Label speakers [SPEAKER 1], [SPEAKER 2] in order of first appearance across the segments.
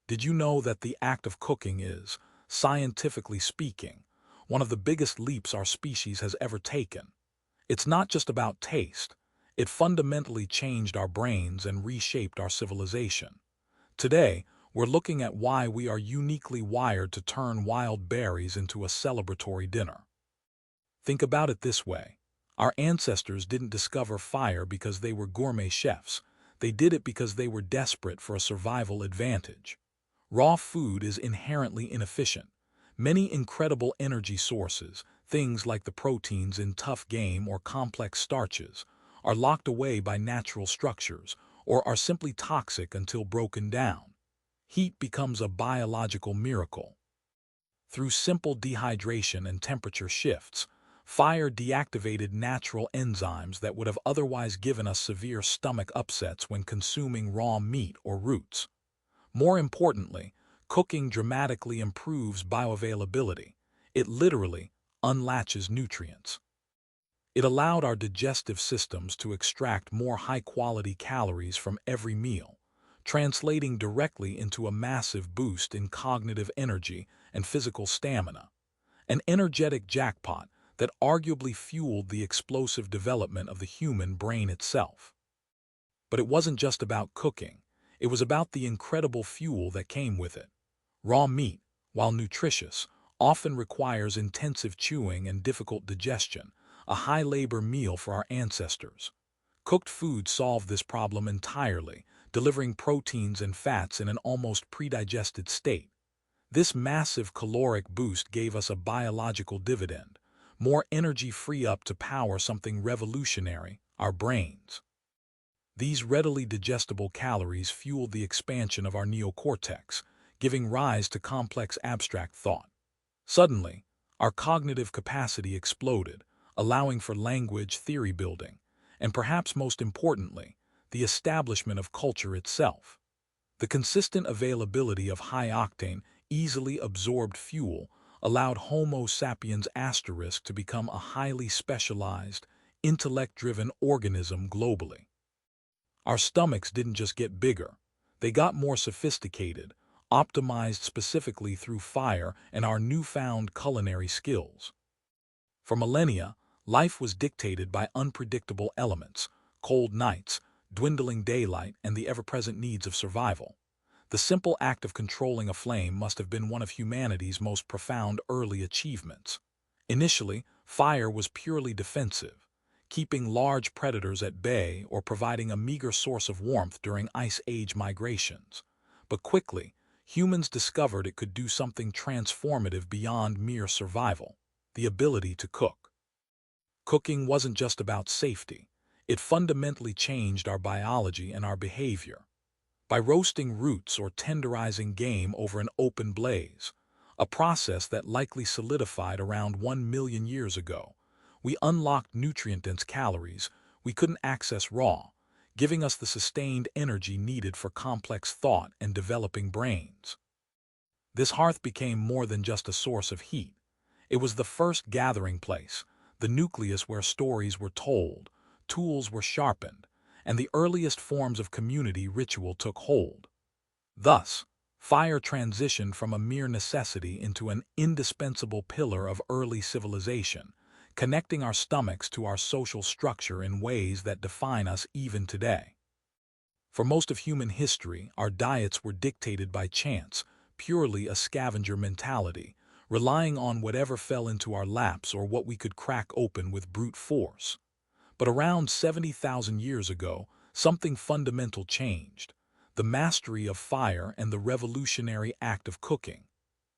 [SPEAKER 1] Did you know that the act of cooking is, scientifically speaking, one of the biggest leaps our species has ever taken? It's not just about taste. It fundamentally changed our brains and reshaped our civilization. Today, we're looking at why we are uniquely wired to turn wild berries into a celebratory dinner. Think about it this way. Our ancestors didn't discover fire because they were gourmet chefs. They did it because they were desperate for a survival advantage. Raw food is inherently inefficient. Many incredible energy sources, things like the proteins in tough game or complex starches, are locked away by natural structures or are simply toxic until broken down. Heat becomes a biological miracle. Through simple dehydration and temperature shifts, fire deactivated natural enzymes that would have otherwise given us severe stomach upsets when consuming raw meat or roots. More importantly, cooking dramatically improves bioavailability. It literally unlatches nutrients. It allowed our digestive systems to extract more high-quality calories from every meal, translating directly into a massive boost in cognitive energy and physical stamina. An energetic jackpot that arguably fueled the explosive development of the human brain itself. But it wasn't just about cooking. It was about the incredible fuel that came with it. Raw meat, while nutritious, often requires intensive chewing and difficult digestion, a high-labor meal for our ancestors. Cooked food solved this problem entirely, delivering proteins and fats in an almost pre-digested state. This massive caloric boost gave us a biological dividend, more energy free up to power something revolutionary, our brains. These readily digestible calories fueled the expansion of our neocortex, giving rise to complex abstract thought. Suddenly, our cognitive capacity exploded, allowing for language theory building, and perhaps most importantly, the establishment of culture itself. The consistent availability of high-octane, easily absorbed fuel allowed Homo sapiens asterisk to become a highly specialized, intellect-driven organism globally. Our stomachs didn't just get bigger, they got more sophisticated, optimized specifically through fire and our newfound culinary skills. For millennia, life was dictated by unpredictable elements, cold nights, dwindling daylight, and the ever-present needs of survival. The simple act of controlling a flame must have been one of humanity's most profound early achievements. Initially, fire was purely defensive, keeping large predators at bay or providing a meager source of warmth during Ice Age migrations. But quickly, humans discovered it could do something transformative beyond mere survival: the ability to cook. Cooking wasn't just about safety. It fundamentally changed our biology and our behavior. By roasting roots or tenderizing game over an open blaze, a process that likely solidified around 1 million years ago, we unlocked nutrient-dense calories we couldn't access raw, giving us the sustained energy needed for complex thought and developing brains. This hearth became more than just a source of heat. It was the first gathering place, the nucleus where stories were told, tools were sharpened, and the earliest forms of community ritual took hold. Thus, fire transitioned from a mere necessity into an indispensable pillar of early civilization, connecting our stomachs to our social structure in ways that define us even today. For most of human history, our diets were dictated by chance, purely a scavenger mentality, relying on whatever fell into our laps or what we could crack open with brute force. But around 70,000 years ago, something fundamental changed: the mastery of fire and the revolutionary act of cooking.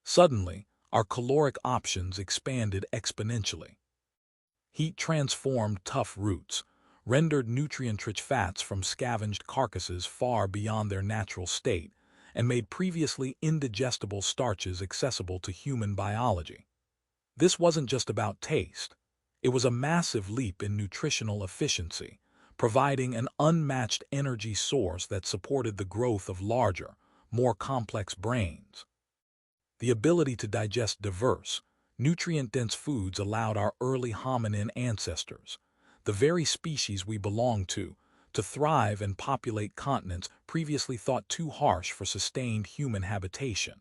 [SPEAKER 1] Suddenly, our caloric options expanded exponentially. Heat transformed tough roots, rendered nutrient-rich fats from scavenged carcasses far beyond their natural state, and made previously indigestible starches accessible to human biology. This wasn't just about taste. It was a massive leap in nutritional efficiency, providing an unmatched energy source that supported the growth of larger, more complex brains. The ability to digest diverse, nutrient-dense foods allowed our early hominin ancestors, the very species we belong to to thrive and populate continents previously thought too harsh for sustained human habitation.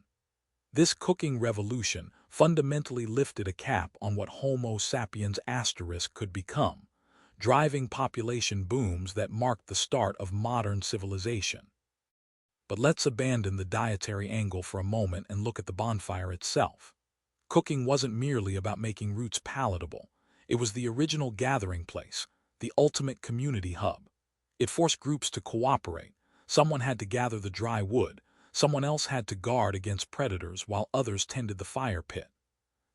[SPEAKER 1] This cooking revolution fundamentally lifted a cap on what Homo sapiens could become, driving population booms that marked the start of modern civilization. But let's abandon the dietary angle for a moment and look at the bonfire itself. Cooking wasn't merely about making roots palatable. It was the original gathering place, the ultimate community hub. It forced groups to cooperate. Someone had to gather the dry wood, someone else had to guard against predators while others tended the fire pit.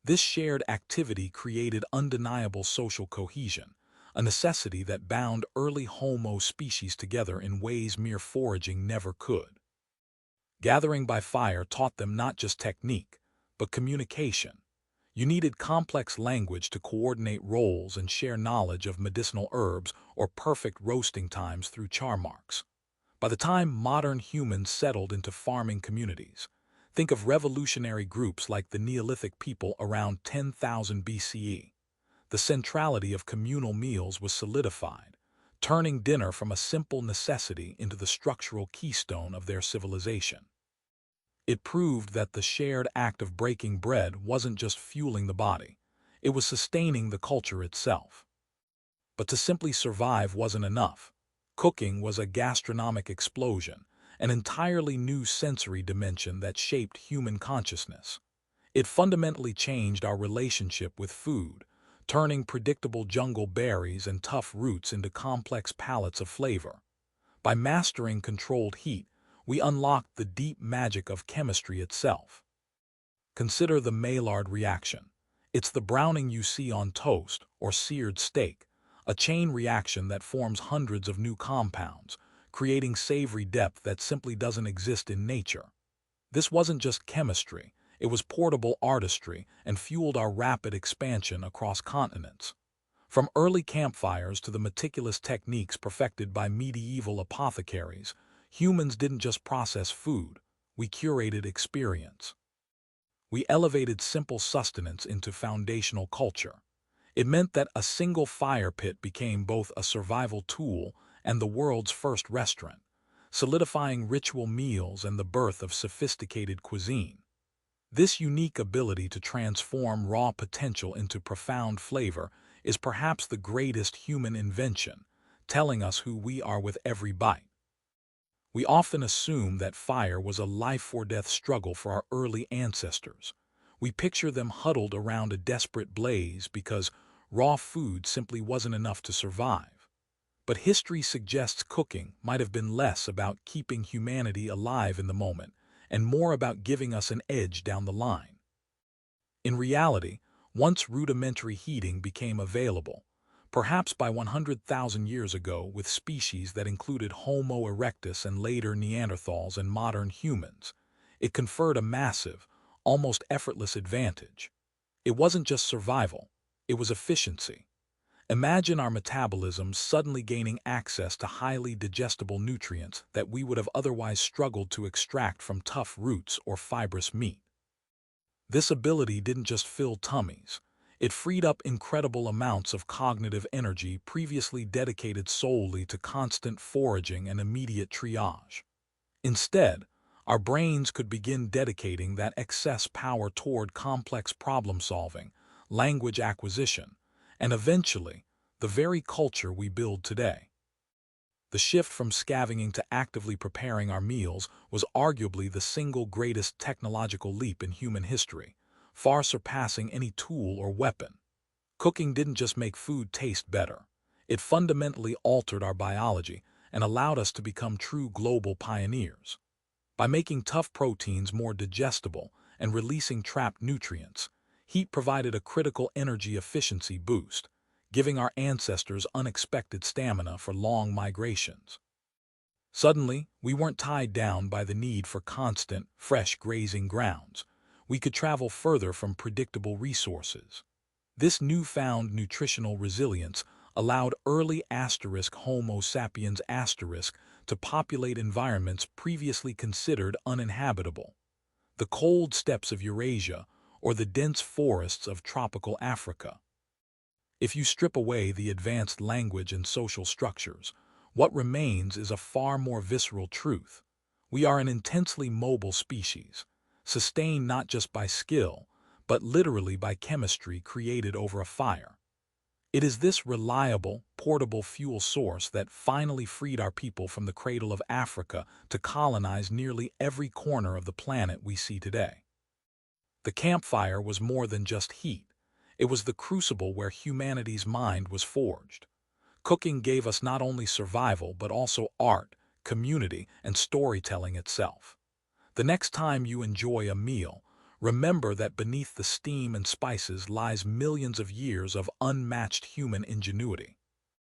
[SPEAKER 1] This shared activity created undeniable social cohesion, a necessity that bound early Homo species together in ways mere foraging never could. Gathering by fire taught them not just technique, but communication. You needed complex language to coordinate roles and share knowledge of medicinal herbs or perfect roasting times through char marks. By the time modern humans settled into farming communities, think of revolutionary groups like the Neolithic people around 10,000 BCE. The centrality of communal meals was solidified, turning dinner from a simple necessity into the structural keystone of their civilization. It proved that the shared act of breaking bread wasn't just fueling the body, it was sustaining the culture itself. But to simply survive wasn't enough. Cooking was a gastronomic explosion, an entirely new sensory dimension that shaped human consciousness. It fundamentally changed our relationship with food, turning predictable jungle berries and tough roots into complex palettes of flavor. By mastering controlled heat, we unlocked the deep magic of chemistry itself. Consider the Maillard reaction. It's the browning you see on toast or seared steak, a chain reaction that forms hundreds of new compounds, creating savory depth that simply doesn't exist in nature. This wasn't just chemistry, it was portable artistry and fueled our rapid expansion across continents. From early campfires to the meticulous techniques perfected by medieval apothecaries, humans didn't just process food, we curated experience. We elevated simple sustenance into foundational culture. It meant that a single fire pit became both a survival tool and the world's first restaurant, solidifying ritual meals and the birth of sophisticated cuisine. This unique ability to transform raw potential into profound flavor is perhaps the greatest human invention, telling us who we are with every bite. We often assume that fire was a life-or-death struggle for our early ancestors. We picture them huddled around a desperate blaze because raw food simply wasn't enough to survive. But history suggests cooking might have been less about keeping humanity alive in the moment and more about giving us an edge down the line. In reality, once rudimentary heating became available, perhaps by 100,000 years ago with species that included Homo erectus and later Neanderthals and modern humans, it conferred a massive, almost effortless advantage. It wasn't just survival, it was efficiency. Imagine our metabolism suddenly gaining access to highly digestible nutrients that we would have otherwise struggled to extract from tough roots or fibrous meat. This ability didn't just fill tummies. It freed up incredible amounts of cognitive energy previously dedicated solely to constant foraging and immediate triage. Instead, our brains could begin dedicating that excess power toward complex problem-solving, language acquisition, and eventually, the very culture we build today. The shift from scavenging to actively preparing our meals was arguably the single greatest technological leap in human history, far surpassing any tool or weapon. Cooking didn't just make food taste better. It fundamentally altered our biology and allowed us to become true global pioneers. By making tough proteins more digestible and releasing trapped nutrients, heat provided a critical energy efficiency boost, giving our ancestors unexpected stamina for long migrations. Suddenly, we weren't tied down by the need for constant, fresh grazing grounds. We could travel further from predictable resources. This newfound nutritional resilience allowed early Homo sapiens to populate environments previously considered uninhabitable. The cold steppes of Eurasia or the dense forests of tropical Africa. If you strip away the advanced language and social structures, What remains is a far more visceral truth. We are an intensely mobile species, sustained not just by skill, but literally by chemistry created over a fire. It is this reliable, portable fuel source that finally freed our people from the cradle of Africa to colonize nearly every corner of the planet we see today. The campfire was more than just heat. It was the crucible where humanity's mind was forged. Cooking gave us not only survival, but also art, community, and storytelling itself. The next time you enjoy a meal, remember that beneath the steam and spices lies millions of years of unmatched human ingenuity.